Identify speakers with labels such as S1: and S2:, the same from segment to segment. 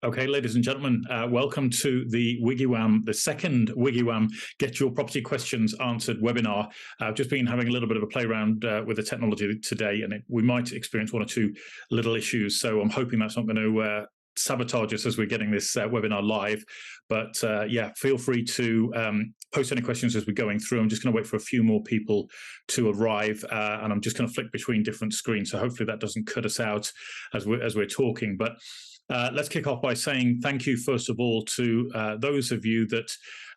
S1: Okay, ladies and gentlemen, welcome to the WiggyWam, the second WiggyWam Get Your Property Questions Answered webinar. I've just been having a little bit of a play around with the technology today, and we might experience one or two little issues. So I'm hoping that's not going to sabotage us as we're getting this webinar live. But yeah, feel free to post any questions as we're going through. I'm just going to wait for a few more people to arrive, and I'm just going to flick between different screens. So hopefully that doesn't cut us out as we're talking. But let's kick off by saying thank you, first of all, to those of you that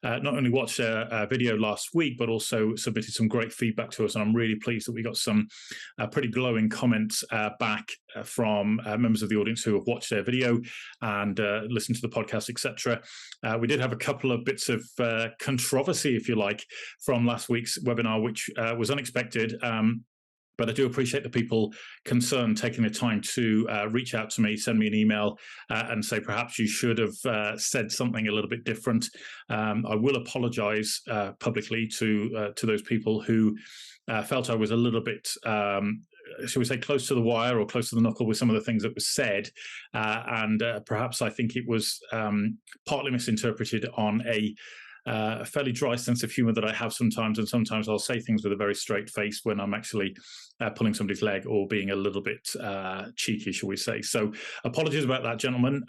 S1: not only watched our video last week, but also submitted some great feedback to us. And I'm really pleased that we got some pretty glowing comments back from members of the audience who have watched their video and listened to the podcast, etc. We did have a couple of bits of controversy, if you like, from last week's webinar, which was unexpected. But I do appreciate the people concerned taking the time to reach out to me, send me an email, and say perhaps you should have said something a little bit different. I will apologise publicly to those people who felt I was a little bit, shall we say, close to the wire or close to the knuckle with some of the things that were said. And perhaps I think it was partly misinterpreted on a fairly dry sense of humor that I have sometimes, and sometimes I'll say things with a very straight face when I'm actually pulling somebody's leg or being a little bit cheeky, shall we say. So apologies about that, gentlemen.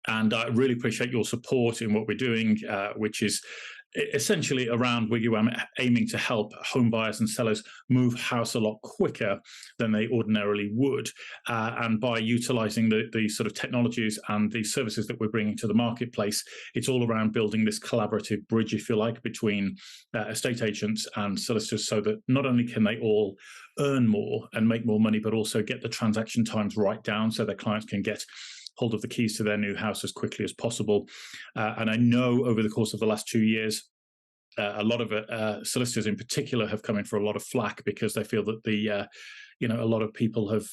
S1: And I really appreciate your support in what we're doing, which is essentially around WiggyWam aiming to help home buyers and sellers move house a lot quicker than they ordinarily would. And by utilizing the sort of technologies and the services that we're bringing to the marketplace, it's all around building this collaborative bridge, if you like, between estate agents and solicitors, so that not only can they all earn more and make more money, but also get the transaction times right down so their clients can get hold of the keys to their new house as quickly as possible. And I know over the course of the last 2 years, a lot of solicitors in particular have come in for a lot of flack because they feel that a lot of people have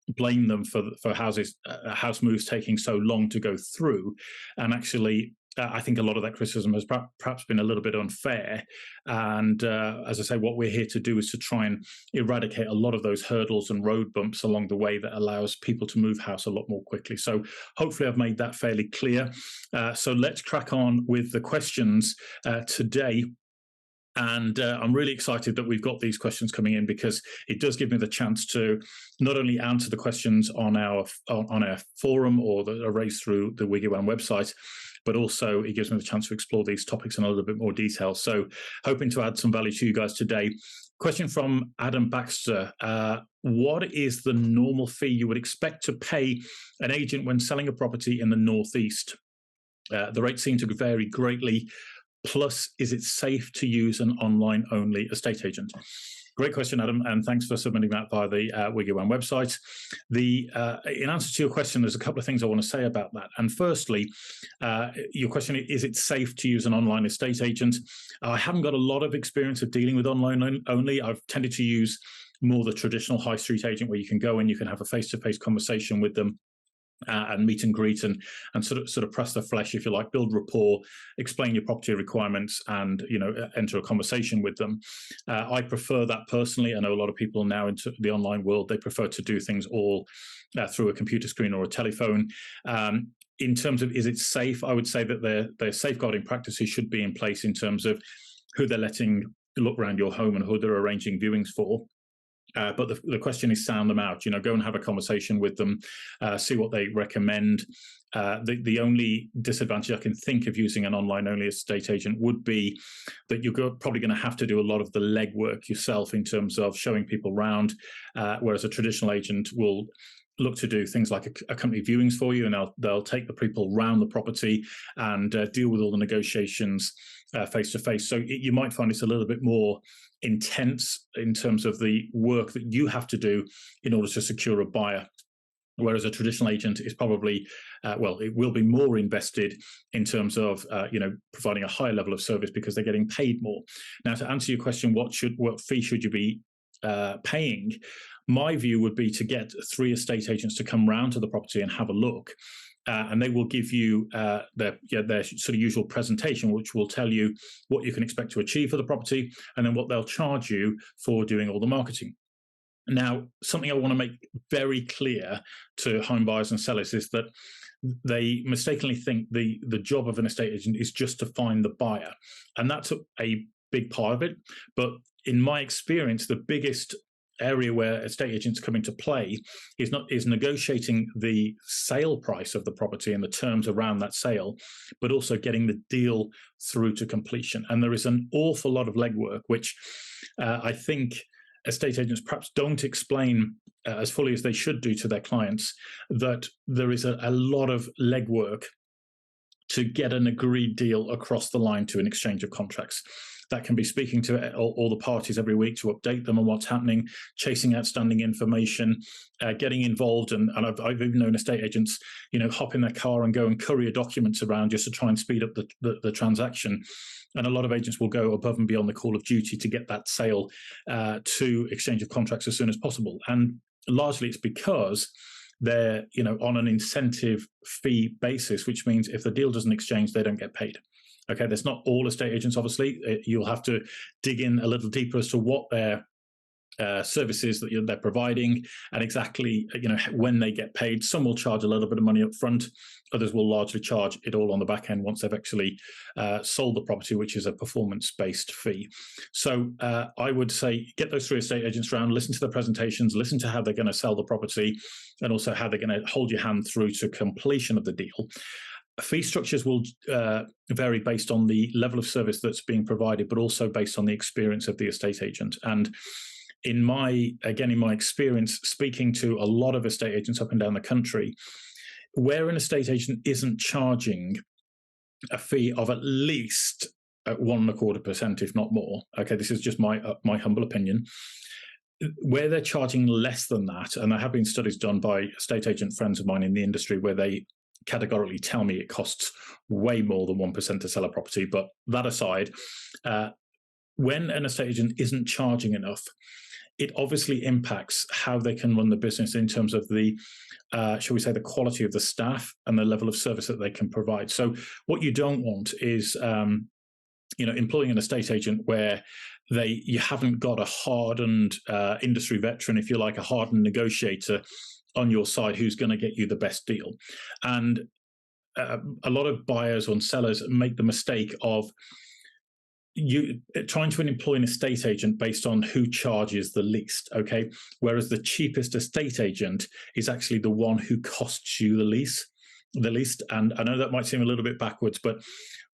S1: blamed them for house moves taking so long to go through. And actually, I think a lot of that criticism has perhaps been a little bit unfair. And as I say, what we're here to do is to try and eradicate a lot of those hurdles and road bumps along the way that allows people to move house a lot more quickly. So hopefully I've made that fairly clear. So let's crack on with the questions today. And I'm really excited that we've got these questions coming in, because it does give me the chance to not only answer the questions on our forum or that are raised through the WiggyWam website, but also it gives me the chance to explore these topics in a little bit more detail. So hoping to add some value to you guys today. Question from Adam Baxter. What is the normal fee you would expect to pay an agent when selling a property in the Northeast? The rates seem to vary greatly. Plus, is it safe to use an online-only estate agent? Great question, Adam, and thanks for submitting that via the WiggyWam website. In answer to your question, there's a couple of things I want to say about that. And firstly, your question is it safe to use an online estate agent? I haven't got a lot of experience of dealing with online only. I've tended to use more the traditional high street agent, where you can go and you can have a face-to-face conversation with them. And meet and greet and sort of press the flesh, if you like, build rapport, explain your property requirements, and enter a conversation with them. I prefer that personally. I know a lot of people now into the online world, they prefer to do things all through a computer screen or a telephone. In terms of is it safe, I would say that their safeguarding practices should be in place in terms of who they're letting look around your home and who they're arranging viewings for. But the question is, sound them out, go and have a conversation with them, see what they recommend. The only disadvantage I can think of using an online-only estate agent would be that you're probably going to have to do a lot of the legwork yourself in terms of showing people around, whereas a traditional agent will look to do things like accompany viewings for you, and they'll take the people around the property and deal with all the negotiations face to face. So you might find it's a little bit more intense in terms of the work that you have to do in order to secure a buyer. Whereas a traditional agent is probably, it will be more invested in terms of, providing a higher level of service because they're getting paid more. Now, to answer your question, what fee should you be paying? My view would be to get 3 estate agents to come round to the property and have a look. And they will give you their sort of usual presentation, which will tell you what you can expect to achieve for the property, and then what they'll charge you for doing all the marketing. Now, something I want to make very clear to home buyers and sellers is that they mistakenly think the job of an estate agent is just to find the buyer, and that's a big part of it. But in my experience, the biggest area where estate agents come into play is negotiating the sale price of the property and the terms around that sale, but also getting the deal through to completion. And there is an awful lot of legwork, which I think estate agents perhaps don't explain as fully as they should do to their clients, that there is a lot of legwork to get an agreed deal across the line to an exchange of contracts. That can be speaking to all the parties every week to update them on what's happening, chasing outstanding information, getting involved. And I've even known estate agents, hop in their car and go and courier documents around just to try and speed up the transaction. And a lot of agents will go above and beyond the call of duty to get that sale to exchange of contracts as soon as possible. And largely it's because they're on an incentive fee basis, which means if the deal doesn't exchange, they don't get paid. Okay, that's not all estate agents, obviously. You'll have to dig in a little deeper as to what their services that they're providing and exactly when they get paid. Some will charge a little bit of money up front. Others will largely charge it all on the back end once they've actually sold the property, which is a performance-based fee. So I would say get those 3 estate agents around, listen to the presentations, listen to how they're going to sell the property, and also how they're going to hold your hand through to completion of the deal. Fee structures will vary based on the level of service that's being provided, but also based on the experience of the estate agent. And in my experience, speaking to a lot of estate agents up and down the country, where an estate agent isn't charging a fee of at least 1.25%, if not more. Okay, this is just my humble opinion. Where they're charging less than that, and there have been studies done by estate agent friends of mine in the industry where they categorically tell me it costs way more than 1% to sell a property. But that aside, when an estate agent isn't charging enough, it obviously impacts how they can run the business in terms of the, shall we say, the quality of the staff and the level of service that they can provide. So what you don't want is, employing an estate agent where you haven't got a hardened industry veteran, if you like, a hardened negotiator on your side who's going to get you the best deal. And a lot of buyers or sellers make the mistake of trying to employ an estate agent based on who charges the least, okay? Whereas the cheapest estate agent is actually the one who costs you the least. And I know that might seem a little bit backwards, but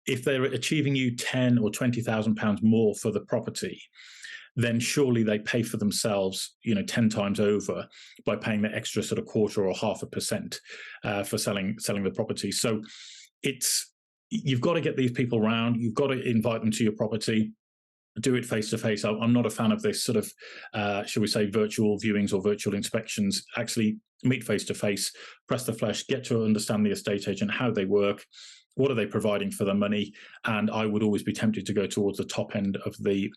S1: if they're achieving you £10,000 or £20,000 more for the property, then surely they pay for themselves, 10 times over by paying the extra sort of 1/4 or 0.5% for selling the property. So you've got to get these people around. You've got to invite them to your property. Do it face to face. I'm not a fan of this sort of, shall we say, virtual viewings or virtual inspections. Actually meet face to face, press the flesh, get to understand the estate agent, how they work, what are they providing for their money. And I would always be tempted to go towards the top end of the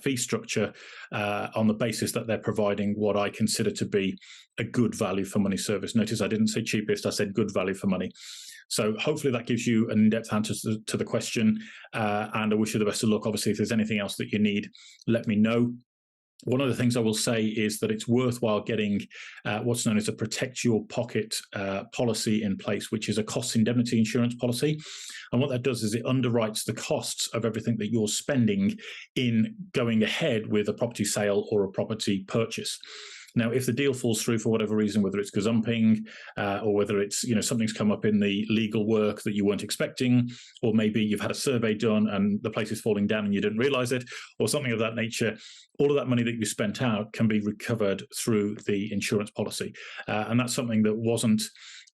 S1: fee structure on the basis that they're providing what I consider to be a good value for money service. Notice I didn't say cheapest, I said good value for money. So hopefully that gives you an in-depth answer to the question, and I wish you the best of luck. Obviously, if there's anything else that you need, let me know. One of the things I will say is that it's worthwhile getting what's known as a protect your pocket policy in place, which is a cost indemnity insurance policy. And what that does is it underwrites the costs of everything that you're spending in going ahead with a property sale or a property purchase. Now, if the deal falls through for whatever reason, whether it's gazumping or whether it's something's come up in the legal work that you weren't expecting, or maybe you've had a survey done and the place is falling down and you didn't realize it, or something of that nature, all of that money that you spent out can be recovered through the insurance policy. And that's something that wasn't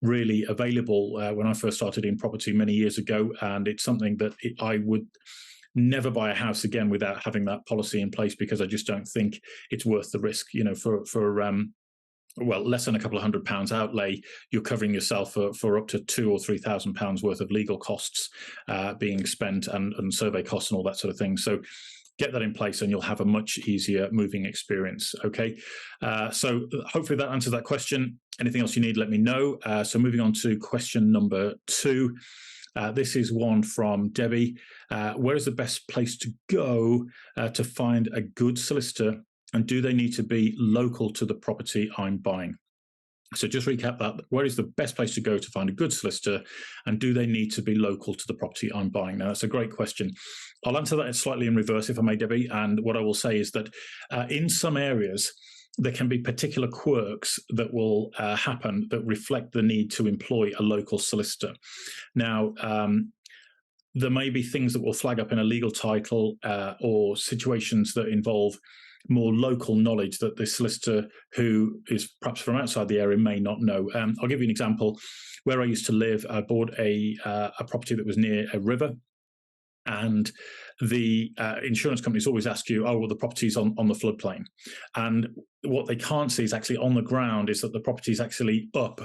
S1: really available when I first started in property many years ago. And it's something that I would never buy a house again without having that policy in place, because I just don't think it's worth the risk. For less than a couple of £100 outlay, you're covering yourself for up to £2,000 or £3,000 worth of legal costs being spent and survey costs and all that sort of thing. So get that in place and you'll have a much easier moving experience. Okay. So hopefully that answers that question. Anything else you need, let me know. So moving on to question number 2. This is one from Debbie. Where is the best place to go to find a good solicitor And do they need to be local to the property I'm buying? So just recap that. Where is the best place to go to find a good solicitor? And do they need to be local to the property I'm buying? Now, that's a great question. I'll answer that slightly in reverse, if I may, Debbie. And what I will say is that in some areas, there can be particular quirks that will happen that reflect the need to employ a local solicitor. Now, there may be things that will flag up in a legal title or situations that involve more local knowledge that the solicitor who is perhaps from outside the area may not know. I'll give you an example. Where I used to live, I bought a property that was near a river, and the insurance companies always ask you, oh, well, the property's on the floodplain. And what they can't see is actually on the ground is that the property is actually up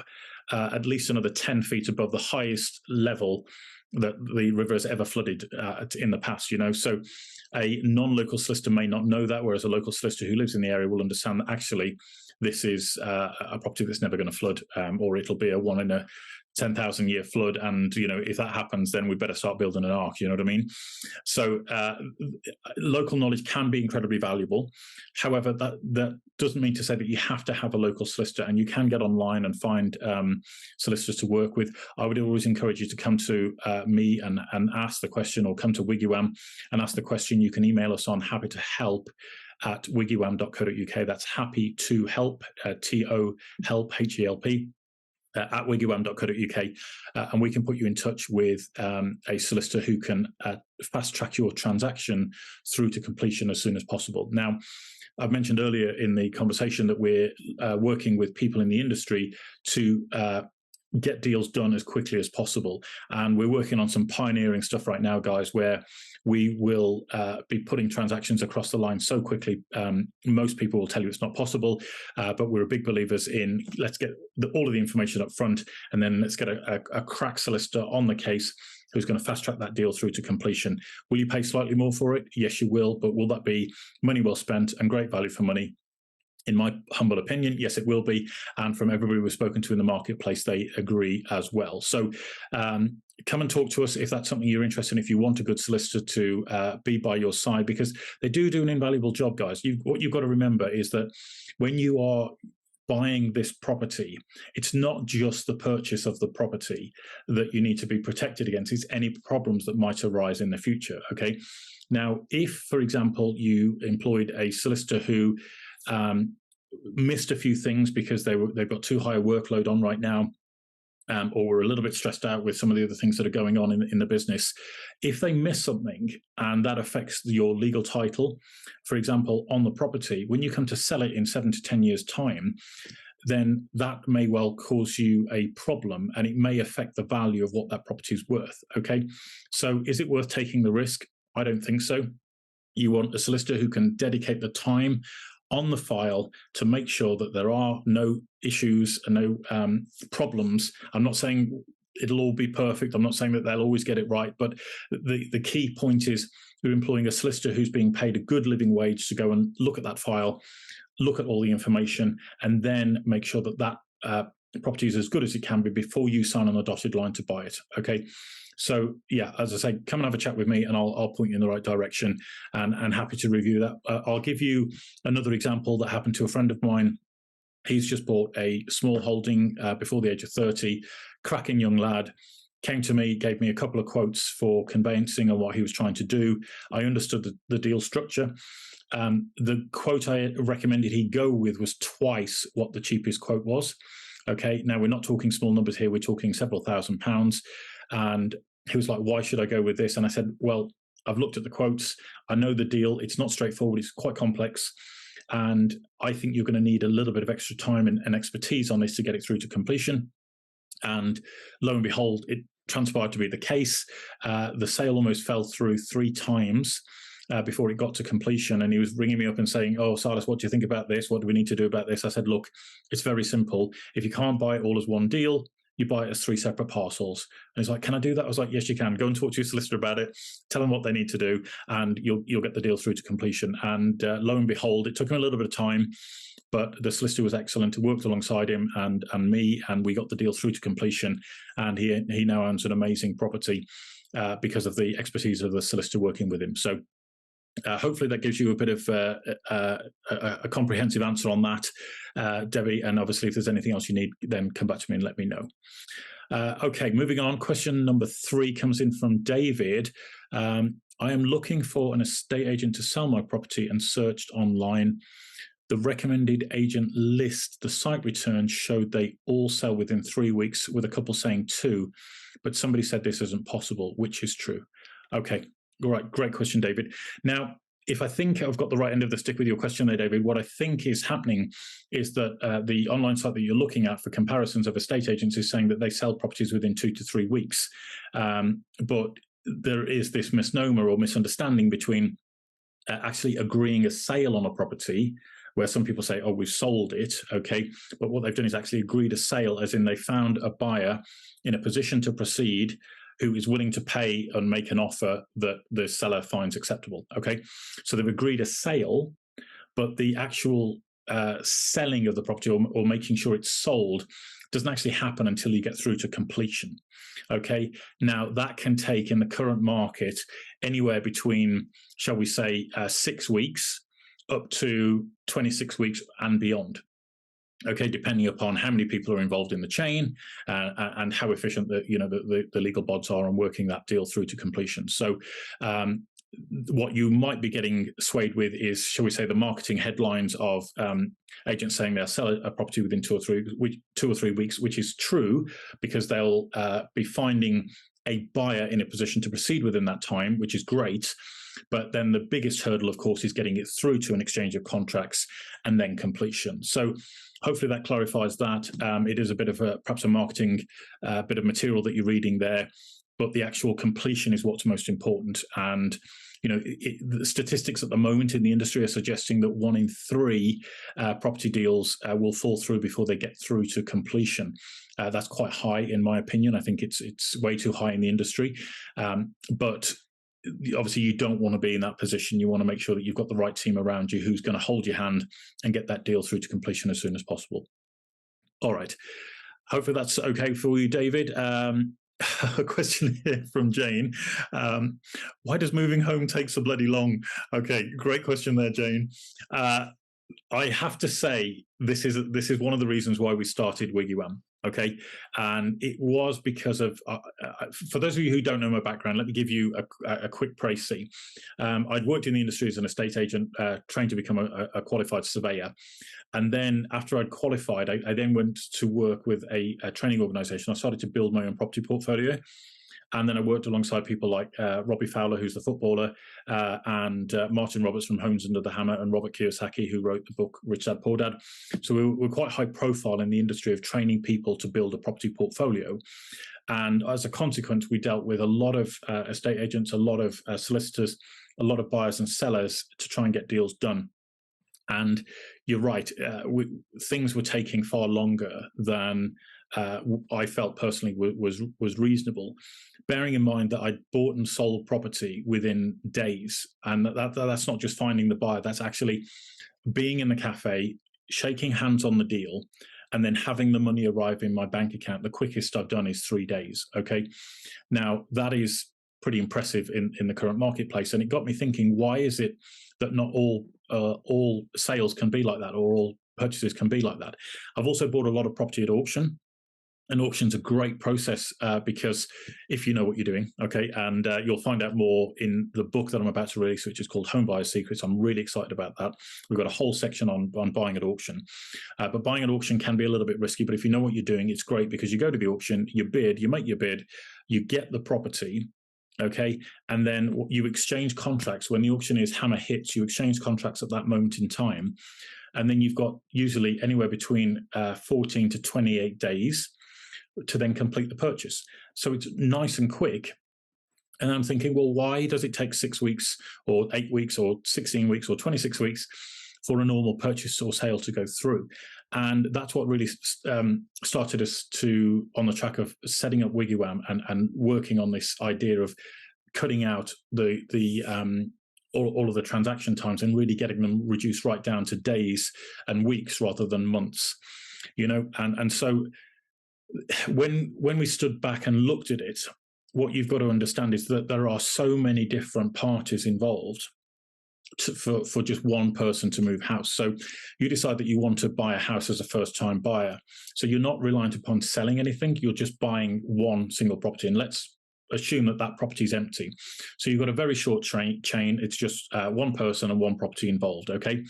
S1: at least another 10 feet above the highest level that the river has ever flooded in the past, So a non-local solicitor may not know that, whereas a local solicitor who lives in the area will understand that actually this is a property that's never going to flood, or it'll be a 1 in a 10,000 year flood. And, if that happens, then we better start building an ark, you know what I mean? So local knowledge can be incredibly valuable. However, that doesn't mean to say that you have to have a local solicitor, and you can get online and find solicitors to work with. I would always encourage you to come to me and ask the question, or come to WiggyWam and ask the question. You can email us on happy to help at wiggywam.co.uk. That's happy to help, T-O help, H-E-L-P. At wiggywam.co.uk, and we can put you in touch with a solicitor who can fast track your transaction through to completion as soon as possible. Now, I've mentioned earlier in the conversation that we're working with people in the industry to get deals done as quickly as possible. And we're working on some pioneering stuff right now, guys, where we will be putting transactions across the line so quickly. Most people will tell you it's not possible, but we're big believers in let's get all of the information up front, and then let's get a crack solicitor on the case who's going to fast track that deal through to completion. Will you pay slightly more for it? Yes, you will. But will that be money well spent and great value for money? In my humble opinion, yes, it will be. And from everybody we've spoken to in the marketplace, they agree as well. So come and talk to us if that's something you're interested in, if you want a good solicitor to be by your side, because they do an invaluable job, guys. What you've got to remember is that when you are buying this property, it's not just the purchase of the property that you need to be protected against. It's any problems that might arise in the future, okay? Now, if, for example, you employed a solicitor who missed a few things because they've got too high a workload on right now, or were a little bit stressed out with some of the other things that are going on in the business. If they miss something and that affects your legal title, for example, on the property, when you come to sell it in 7 to 10 years' time, then that may well cause you a problem, and it may affect the value of what that property is worth, okay? So is it worth taking the risk? I don't think so. You want a solicitor who can dedicate the time on the file to make sure that there are no issues and no problems. I'm not saying it'll all be perfect. I'm not saying that they'll always get it right. But the key point is you're employing a solicitor who's being paid a good living wage to go and look at that file, look at all the information, and then make sure that that property is as good as it can be before you sign on the dotted line to buy it. Okay. So yeah, as I say, come and have a chat with me, and I'll point you in the right direction, and happy to review that. I'll give you another example that happened to a friend of mine. He's just bought a small holding before the age of 30, cracking young lad. Came to me, gave me a couple of quotes for conveyancing and what he was trying to do. I understood the deal structure. The quote I recommended he go with was twice what the cheapest quote was. Okay, now we're not talking small numbers here, we're talking several £1,000s. And he was like, why should I go with this? And I said, well, I've looked at the quotes. I know the deal. It's not straightforward. It's quite complex. And I think you're going to need a little bit of extra time and expertise on this to get it through to completion. And lo and behold, it transpired to be the case. The sale almost fell through 3 times before it got to completion. And he was ringing me up and saying, oh, Silas, what do you think about this? What do we need to do about this? I said, look, it's very simple. If you can't buy it all as one deal, you buy it as 3 separate parcels. And he's like, can I do that? I was like, yes, you can. Go and talk to your solicitor about it. Tell them what they need to do, and you'll get the deal through to completion. And lo and behold, it took him a little bit of time, but the solicitor was excellent. Worked alongside him and me, and we got the deal through to completion. And he now owns an amazing property because of the expertise of the solicitor working with him. So Hopefully that gives you a bit of a comprehensive answer on that, Debbie. And obviously, if there's anything else you need, then come back to me and let me know. Okay, moving on. Question number 3 comes in from David. I am looking for an estate agent to sell my property and searched online. The recommended agent list, the site returns showed they all sell within 3 weeks, with a couple saying 2, but somebody said this isn't possible. Which is true? Okay, all right, great question, David. Now, if I think I've got the right end of the stick with your question there, David, what I think is happening is that the online site that you're looking at for comparisons of estate agents is saying that they sell properties within 2 to 3 weeks. But there is this misnomer or misunderstanding between actually agreeing a sale on a property, where some people say, oh, we've sold it, okay, but what they've done is actually agreed a sale, as in they found a buyer in a position to proceed who is willing to pay and make an offer that the seller finds acceptable, okay? So they've agreed a sale, but the actual selling of the property or making sure it's sold doesn't actually happen until you get through to completion, okay? Now, that can take, in the current market, anywhere between, shall we say, 6 weeks up to 26 weeks and beyond. Okay, depending upon how many people are involved in the chain and how efficient the legal bods are on working that deal through to completion. So what you might be getting swayed with is, shall we say, the marketing headlines of agents saying they'll sell a property within 2 or 3 weeks, which is true, because they'll be finding a buyer in a position to proceed within that time, which is great. But then the biggest hurdle, of course, is getting it through to an exchange of contracts and then completion. So hopefully that clarifies that. It is a bit of perhaps a marketing bit of material that you're reading there, but the actual completion is what's most important. And the statistics at the moment in the industry are suggesting that 1 in 3 property deals will fall through before they get through to completion. That's quite high, in my opinion. I think it's way too high in the industry. But obviously, you don't want to be in that position. You want to make sure that you've got the right team around you who's going to hold your hand and get that deal through to completion as soon as possible. All right. Hopefully that's okay for you, David. A question here from Jane. Why does moving home take so bloody long? Okay, great question there, Jane. I have to say, this is one of the reasons why we started WiggyWam. Okay, and it was because of, for those of you who don't know my background, let me give you a quick précis. I'd worked in the industry as an estate agent, trained to become a qualified surveyor. And then after I'd qualified, I then went to work with a training organization. I started to build my own property portfolio. And then I worked alongside people like Robbie Fowler, who's the footballer, and Martin Roberts from Homes Under the Hammer, and Robert Kiyosaki, who wrote the book Rich Dad Poor Dad. So we were quite high profile in the industry of training people to build a property portfolio. And as a consequence, we dealt with a lot of estate agents, a lot of solicitors, a lot of buyers and sellers to try and get deals done. And you're right, things were taking far longer than I felt personally was reasonable, bearing in mind that I'd bought and sold property within days. And that's not just finding the buyer, that's actually being in the cafe, shaking hands on the deal, and then having the money arrive in my bank account. The quickest I've done is 3 days, okay? Now, that is pretty impressive in the current marketplace. And it got me thinking, why is it that not all sales can be like that, or all purchases can be like that? I've also bought a lot of property at auction. And auction's a great process because if you know what you're doing, okay, and you'll find out more in the book that I'm about to release, which is called Home Buyers Secrets. I'm really excited about that. We've got a whole section on buying at auction. But buying at auction can be a little bit risky, but if you know what you're doing, it's great, because you go to the auction, you bid, you make your bid, you get the property, okay, and then you exchange contracts. When the auctioneer's hammer hits, you exchange contracts at that moment in time. And then you've got usually anywhere between 14 to 28 days to then complete the purchase. So it's nice and quick. And I'm thinking, well, why does it take 6 weeks or 8 weeks or 16 weeks or 26 weeks for a normal purchase or sale to go through? And that's what really started us on the track of setting up WiggyWam and working on this idea of cutting out all of the transaction times and really getting them reduced right down to days and weeks rather than months, and so when we stood back and looked at it, what you've got to understand is that there are so many different parties involved for just one person to move house. So you decide that you want to buy a house as a first-time buyer. So you're not reliant upon selling anything. You're just buying one single property. And let's assume that that property is empty. So you've got a very short chain. It's just one person and one property involved, okay?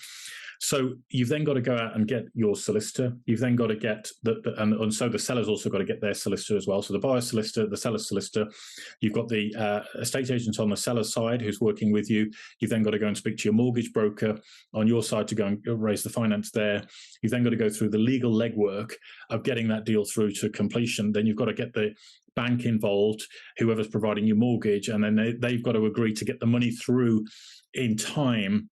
S1: So you've then got to go out and get your solicitor. You've then got to get and so the seller's also got to get their solicitor as well. So the buyer's solicitor, the seller's solicitor. You've got the estate agent on the seller's side who's working with you. You've then got to go and speak to your mortgage broker on your side to go and raise the finance there. You've then got to go through the legal legwork of getting that deal through to completion. Then you've got to get the bank involved, whoever's providing your mortgage, and then they've got to agree to get the money through in time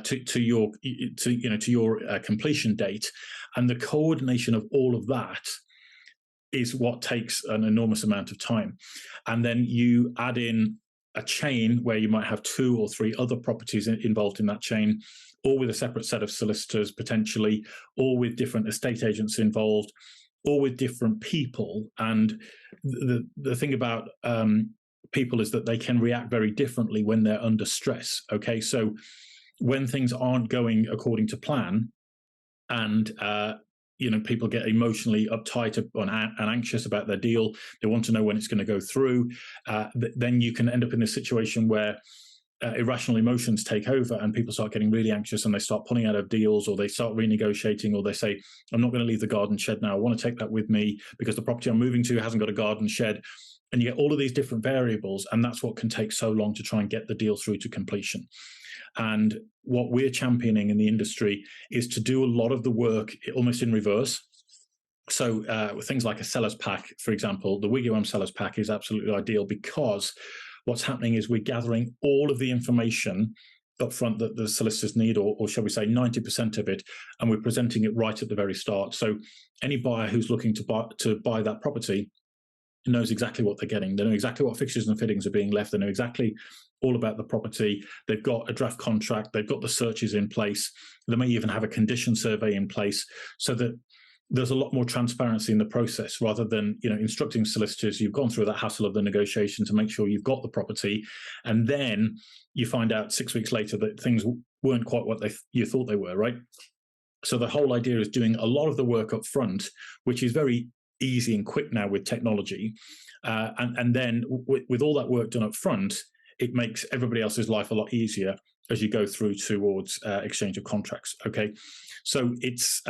S1: to your completion date. And the coordination of all of that is what takes an enormous amount of time. And then you add in a chain where you might have 2 or 3 other properties involved in that chain, all with a separate set of solicitors potentially, all with different estate agents involved, all with different people. And the thing about people is that they can react very differently when they're under stress. Okay, so when things aren't going according to plan, and people get emotionally uptight and anxious about their deal, they want to know when it's going to go through, then you can end up in a situation where irrational emotions take over and people start getting really anxious and they start pulling out of deals, or they start renegotiating, or they say, I'm not going to leave the garden shed now, I want to take that with me because the property I'm moving to hasn't got a garden shed. And you get all of these different variables, and that's what can take so long to try and get the deal through to completion. And what we're championing in the industry is to do a lot of the work almost in reverse. So things like a seller's pack, for example, the WiggyWam seller's pack is absolutely ideal, because what's happening is we're gathering all of the information up front that the solicitors need, or shall we say 90% of it, and we're presenting it right at the very start. So any buyer who's looking to buy that property knows exactly what they're getting. They know exactly what fixtures and fittings are being left. They know exactly all about the property. They've got a draft contract. They've got the searches in place. They may even have a condition survey in place, so that there's a lot more transparency in the process, rather than instructing solicitors. You've gone through that hassle of the negotiation to make sure you've got the property, and then you find out 6 weeks later that things weren't quite what you thought they were, right? So the whole idea is doing a lot of the work up front, which is very easy and quick now with technology, and then with all that work done up front, it makes everybody else's life a lot easier as you go through towards exchange of contracts. Okay, so it's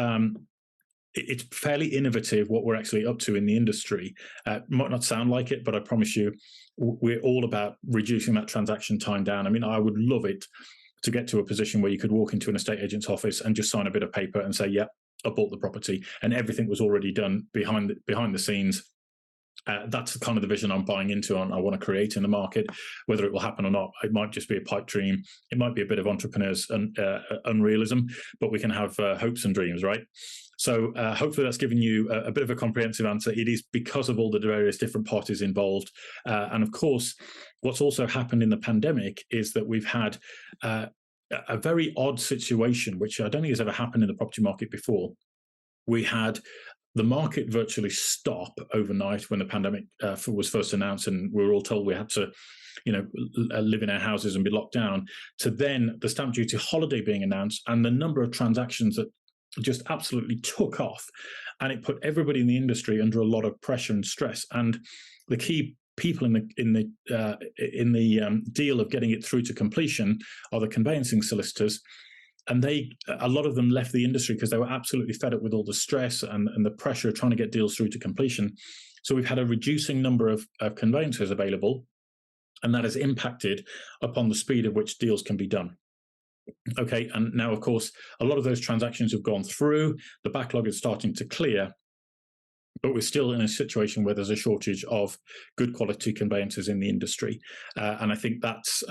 S1: fairly innovative what we're actually up to in the industry. Might not sound like it, but I promise you, we're all about reducing that transaction time down. I mean, I would love it to get to a position where you could walk into an estate agent's office and just sign a bit of paper and say, yeah, I bought the property, and everything was already done behind the scenes. That's kind of the vision I'm buying into and I want to create in the market. Whether it will happen or not, it might just be a pipe dream. It might be a bit of entrepreneurs and unrealism, but we can have hopes and dreams, right? So hopefully that's given you a bit of a comprehensive answer. It is because of all the various different parties involved. And of course, what's also happened in the pandemic is that we've had a very odd situation, which I don't think has ever happened in the property market before. We had the market virtually stop overnight when the pandemic was first announced, and we were all told we had to, live in our houses and be locked down, to then the stamp duty holiday being announced, and the number of transactions that just absolutely took off, and it put everybody in the industry under a lot of pressure and stress. And the key people in the deal of getting it through to completion are the conveyancing solicitors. And a lot of them left the industry because they were absolutely fed up with all the stress and the pressure of trying to get deals through to completion. So we've had a reducing number of conveyancers available, and that has impacted upon the speed at which deals can be done. Okay, and now, of course, a lot of those transactions have gone through. The backlog is starting to clear, but we're still in a situation where there's a shortage of good quality conveyancers in the industry. And I think that's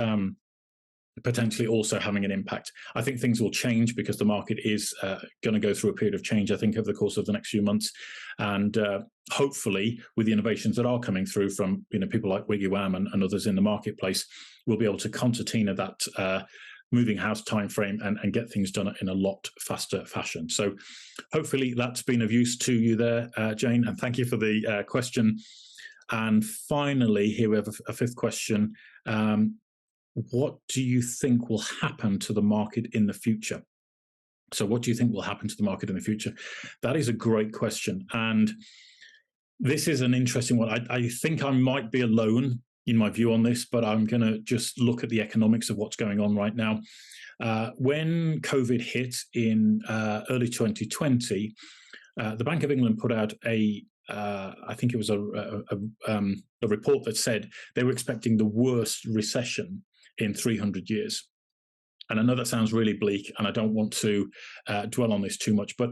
S1: potentially also having an impact. I think things will change because the market is going to go through a period of change, I think, over the course of the next few months. And hopefully, with the innovations that are coming through from people like WiggyWam and others in the marketplace, we'll be able to concertina that moving house timeframe and get things done in a lot faster fashion. So hopefully that's been of use to you there, Jane, and thank you for the question. And finally, here we have a fifth question. what do you think will happen to the market in the future? So what do you think will happen to the market in the future? That is a great question. And this is an interesting one. I think I might be alone in my view on this, but I'm going to just look at the economics of what's going on right now. When COVID hit in early 2020, the Bank of England put out I think it was a report that said they were expecting the worst recession in 300 years. And I know that sounds really bleak, and I don't want to dwell on this too much, but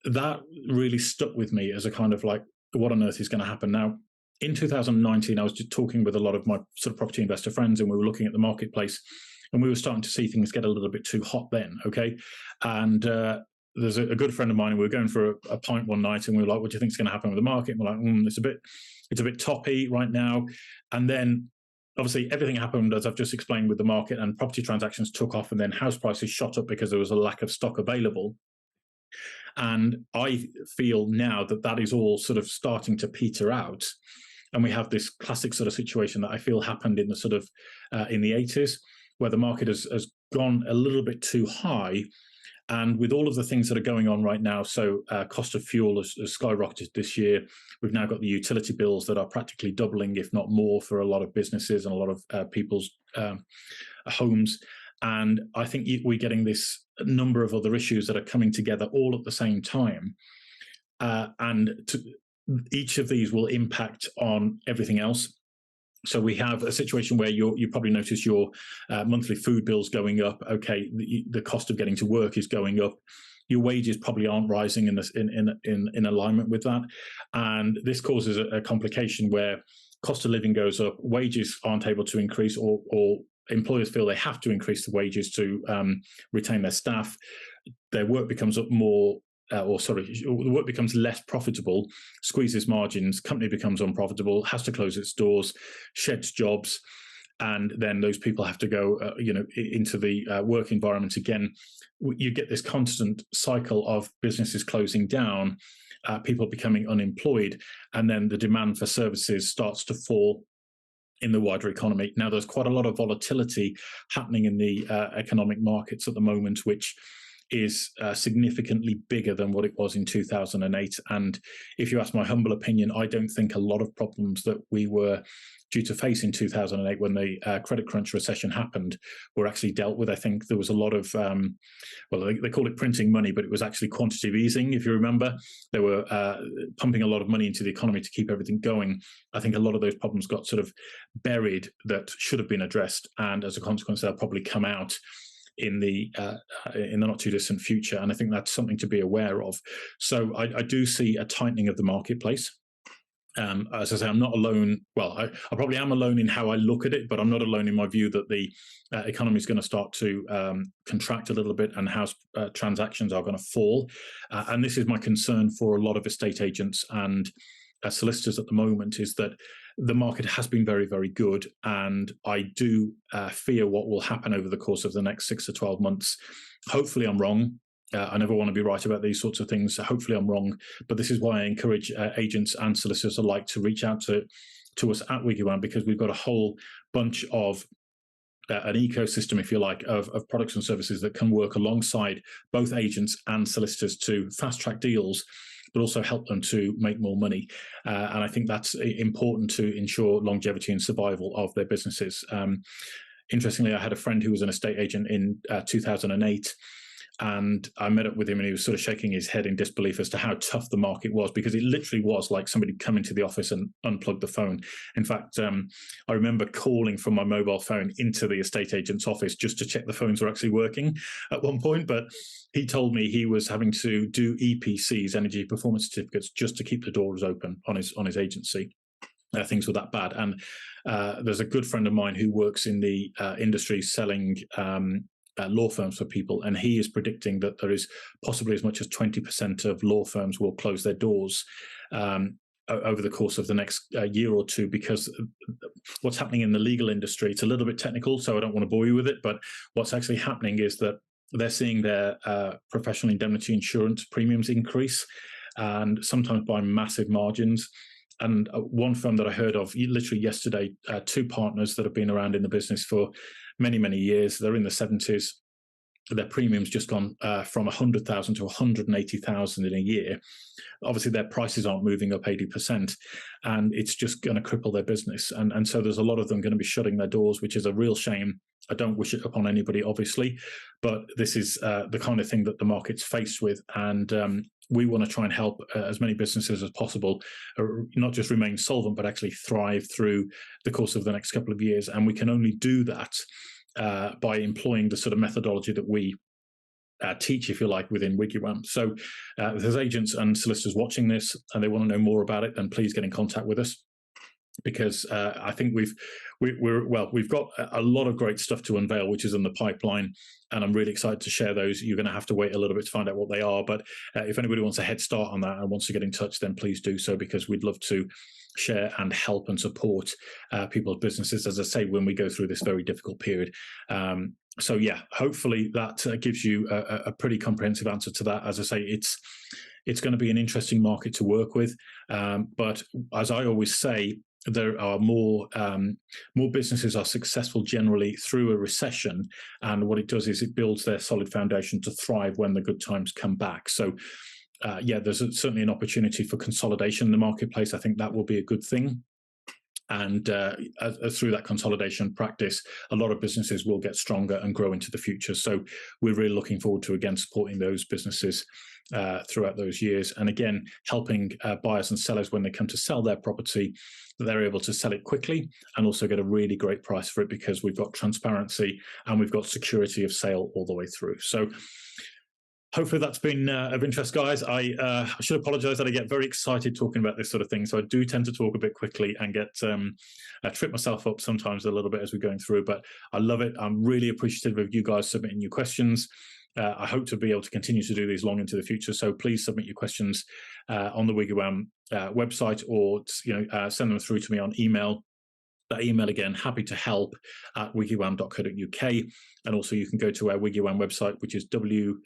S1: that really stuck with me as a kind of like, what on earth is going to happen now? In 2019, I was just talking with a lot of my sort of property investor friends, and we were looking at the marketplace, and we were starting to see things get a little bit too hot then, okay? And there's a good friend of mine, and we were going for a pint one night, and we were like, what do you think is going to happen with the market? And we're like, it's a bit toppy right now. And then obviously everything happened, as I've just explained, with the market, and property transactions took off, and then house prices shot up because there was a lack of stock available. And I feel now that that is all sort of starting to peter out. And we have this classic sort of situation that I feel happened in the sort of in the 80s, where the market has gone a little bit too high. And with all of the things that are going on right now, so cost of fuel has skyrocketed this year. We've now got the utility bills that are practically doubling, if not more, for a lot of businesses and a lot of people's homes. And I think we're getting this number of other issues that are coming together all at the same time. Each of these will impact on everything else. So we have a situation where you probably notice your monthly food bills going up. Okay, the cost of getting to work is going up. Your wages probably aren't rising in alignment with that, and this causes a complication where cost of living goes up, wages aren't able to increase, or employers feel they have to increase the wages to retain their staff. Their work becomes the work becomes less profitable, squeezes margins, company becomes unprofitable, has to close its doors, sheds jobs, and then those people have to go, into the work environment again. You get this constant cycle of businesses closing down, people becoming unemployed, and then the demand for services starts to fall in the wider economy. Now, there's quite a lot of volatility happening in the economic markets at the moment, which is significantly bigger than what it was in 2008. And if you ask my humble opinion, I don't think a lot of problems that we were due to face in 2008 when the credit crunch recession happened were actually dealt with. I think there was a lot of, they call it printing money, but it was actually quantitative easing, if you remember. They were pumping a lot of money into the economy to keep everything going. I think a lot of those problems got sort of buried that should have been addressed, and as a consequence, they'll probably come out in the not too distant future. And I think that's something to be aware of. So I do see a tightening of the marketplace. As I say, I'm not alone. Well, I probably am alone in how I look at it, but I'm not alone in my view that the economy is going to start to contract a little bit, and house transactions are going to fall. And this is my concern for a lot of estate agents and solicitors at the moment, is that the market has been very, very good. And I do fear what will happen over the course of the next 6 to 12 months. Hopefully I'm wrong. I never want to be right about these sorts of things. So hopefully I'm wrong. But this is why I encourage agents and solicitors alike to reach out to us at WiggyWam, because we've got a whole bunch of an ecosystem, if you like, of products and services that can work alongside both agents and solicitors to fast track deals, but also help them to make more money. And I think that's important to ensure longevity and survival of their businesses. Interestingly, I had a friend who was an estate agent in 2008, and I met up with him, and he was sort of shaking his head in disbelief as to how tough the market was, because it literally was like somebody come into the office and unplugged the phone. In fact, I remember calling from my mobile phone into the estate agent's office just to check the phones were actually working at one point. But he told me he was having to do EPCs, energy performance certificates, just to keep the doors open on his agency. Things were that bad. And there's a good friend of mine who works in the industry selling law firms for people, and he is predicting that there is possibly as much as 20% of law firms will close their doors over the course of the next year or two, because what's happening in the legal industry, it's a little bit technical, so I don't want to bore you with it, but what's actually happening is that they're seeing their professional indemnity insurance premiums increase, and sometimes by massive margins. And one firm that I heard of literally yesterday, two partners that have been around in the business for many years. They're in the 70s. Their premium's just gone from 100,000 to 180,000 in a year. Obviously, their prices aren't moving up 80%, and it's just going to cripple their business. And so there's a lot of them going to be shutting their doors, which is a real shame. I don't wish it upon anybody, obviously, but this is the kind of thing that the market's faced with. And we want to try and help as many businesses as possible, not just remain solvent, but actually thrive through the course of the next couple of years. And we can only do that by employing the sort of methodology that we teach, if you like, within WiggyWam. So if there's agents and solicitors watching this and they want to know more about it, then please get in contact with us, because I think we've got a lot of great stuff to unveil, which is in the pipeline, and I'm really excited to share those. You're going to have to wait a little bit to find out what they are, but if anybody wants a head start on that and wants to get in touch, then please do so, because we'd love to share and help and support people's businesses, as I say, when we go through this very difficult period. So yeah, hopefully that gives you a pretty comprehensive answer to that. As I say, it's going to be an interesting market to work with, but as I always say, there are more businesses are successful generally through a recession, and what it does is it builds their solid foundation to thrive when the good times come back. So yeah, there's certainly an opportunity for consolidation in the marketplace. I think that will be a good thing. And through that consolidation practice, a lot of businesses will get stronger and grow into the future. So we're really looking forward to, again, supporting those businesses throughout those years. And again, helping buyers and sellers when they come to sell their property, that they're able to sell it quickly and also get a really great price for it, because we've got transparency and we've got security of sale all the way through. So hopefully that's been of interest, guys. I should apologize that I get very excited talking about this sort of thing. So I do tend to talk a bit quickly and get trip myself up sometimes a little bit as we're going through, but I love it. I'm really appreciative of you guys submitting your questions. I hope to be able to continue to do these long into the future. So please submit your questions on the WiggyWam website, or send them through to me on email. That email again, happy to help at wiggywam.co.uk. And also you can go to our WiggyWam website, which is wiggywam.co.uk.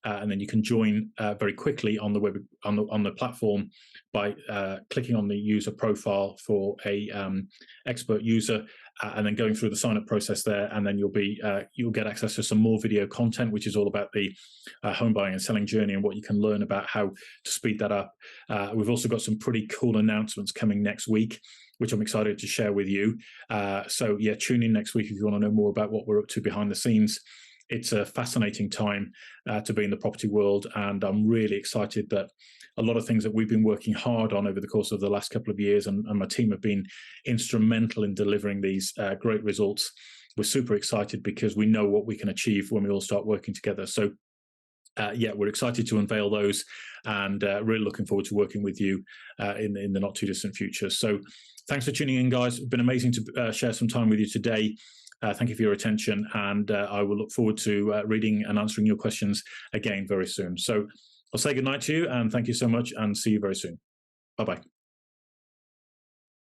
S1: And then you can join very quickly on the web, on the platform, by clicking on the user profile for a expert user, and then going through the sign up process there, and then you'll get access to some more video content, which is all about the home buying and selling journey and what you can learn about how to speed that up. We've also got some pretty cool announcements coming next week, which I'm excited to share with you. So yeah, tune in next week if you want to know more about what we're up to behind the scenes. It's a fascinating time to be in the property world, and I'm really excited that a lot of things that we've been working hard on over the course of the last couple of years, and my team have been instrumental in delivering these great results. We're super excited because we know what we can achieve when we all start working together. So yeah, we're excited to unveil those, and really looking forward to working with you in the not too distant future. So thanks for tuning in, guys. It's been amazing to share some time with you today. Thank you for your attention, and I will look forward to reading and answering your questions again very soon. So I'll say goodnight to you, and thank you so much, and see you very soon. Bye-bye.